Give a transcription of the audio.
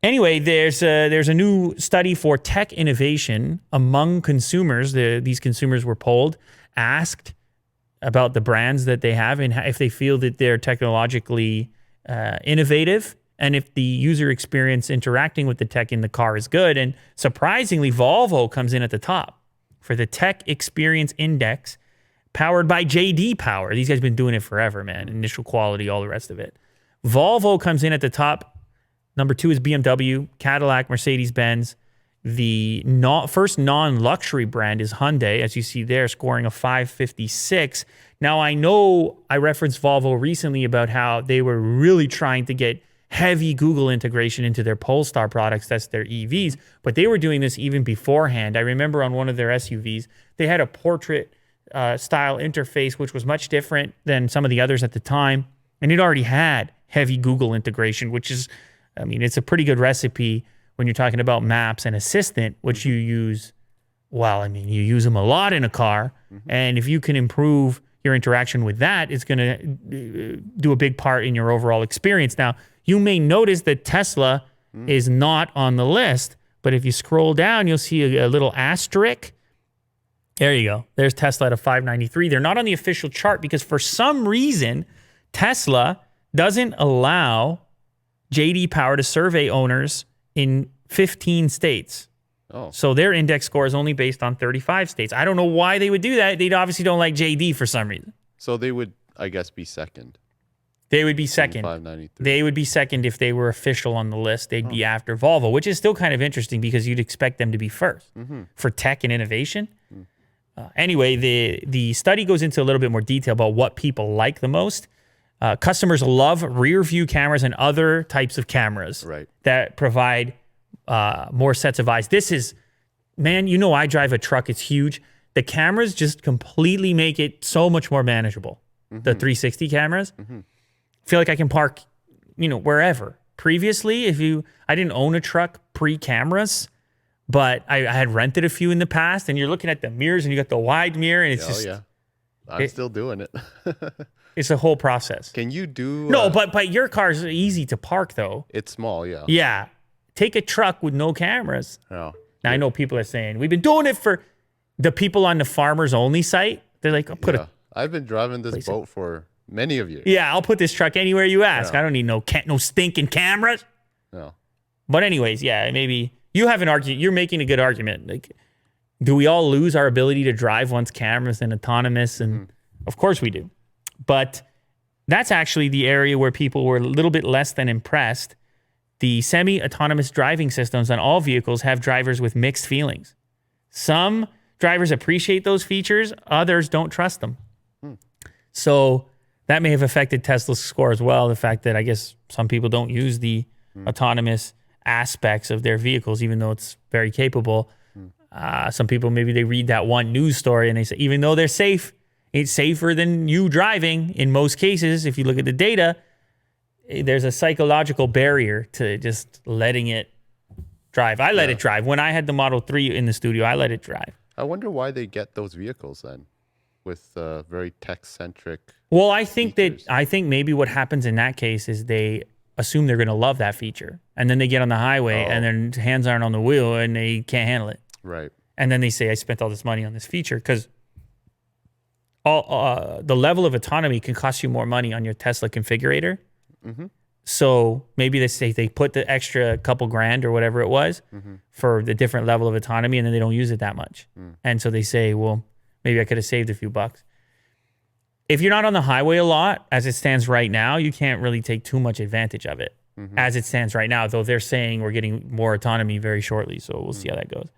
Anyway, there's a new study for tech innovation among consumers. These consumers were polled, asked about the brands that they have and if they feel that they're technologically innovative and if the user experience interacting with the tech in the car is good. And surprisingly, Volvo comes in at the top for the Tech Experience Index, powered by J.D. Power. These guys have been doing it forever, man. Initial quality, all the rest of it. Volvo comes in at the top. Number 2 is BMW, Cadillac, Mercedes-Benz. The first non-luxury brand is Hyundai, as you see there, scoring a 556. Now, I know I referenced Volvo recently about how they were really trying to get heavy Google integration into their Polestar products, that's their EVs, but they were doing this even beforehand. I remember on one of their SUVs, they had a portrait style interface, which was much different than some of the others at the time, and it already had heavy Google integration, which is, I mean, it's a pretty good recipe when you're talking about Maps and Assistant, which you use, well, I mean, you use them a lot in a car. And if you can improve your interaction with that, it's going to do a big part in your overall experience. Now, you may notice that Tesla is not on the list, but if you scroll down, you'll see a little asterisk. There you go. There's Tesla at a 593. They're not on the official chart because for some reason, Tesla doesn't allow J.D. Power to survey owners in 15 states. Oh. So their index score is only based on 35 states. I don't know why they would do that. They obviously don't like J.D. for some reason. So they would, I guess, be second. They would be second. 593. They would be second if they were official on the list. They'd be after Volvo, which is still kind of interesting because you'd expect them to be first for tech and innovation. Anyway, the study goes into a little bit more detail about what people like the most. Customers love rear view cameras and other types of cameras that provide more sets of eyes. This is, man, you know, I drive a truck. It's huge. The cameras just completely make it so much more manageable. The 360 cameras. I feel like I can park, you know, wherever. Previously, I didn't own a truck pre-cameras, but I had rented a few in the past, and you're looking at the mirrors and you got the wide mirror, and it's I'm still doing it. It's a whole process. Can you do... No, but your car's easy to park, though. It's small, yeah. Yeah. Take a truck with no cameras. Oh. Now, I know people are saying, we've been doing it for the people on the Farmers Only site. They're like, I've been driving this boat for many of years. Yeah, I'll put this truck anywhere you ask. I don't need no stinking cameras. No. But anyways, yeah, maybe you have an argument. You're making a good argument. Like, do we all lose our ability to drive once cameras and autonomous? And of course we do. But that's actually the area where people were a little bit less than impressed. The semi-autonomous driving systems on all vehicles have drivers with mixed feelings. Some drivers appreciate those features. Others don't trust them. So that may have affected Tesla's score as well. The fact that I guess some people don't use the autonomous aspects of their vehicles, even though it's very capable. Some people, maybe they read that one news story and they say, even though they're safe, it's safer than you driving. In most cases, if you look at the data, there's a psychological barrier to just letting it drive. I let it drive. When I had the Model 3 in the studio, I let it drive. I wonder why they get those vehicles then with very tech-centric Well, I think features. maybe what happens in that case is they assume they're going to love that feature. And then they get on the highway and their hands aren't on the wheel and they can't handle it. Right. And then they say, I spent all this money on this feature because the level of autonomy can cost you more money on your Tesla configurator. So maybe they say they put the extra couple grand or whatever it was for the different level of autonomy, and then they don't use it that much. And so they say, well, maybe I could have saved a few bucks. If you're not on the highway a lot, as it stands right now, you can't really take too much advantage of it. As it stands right now, though they're saying we're getting more autonomy very shortly. So we'll see how that goes.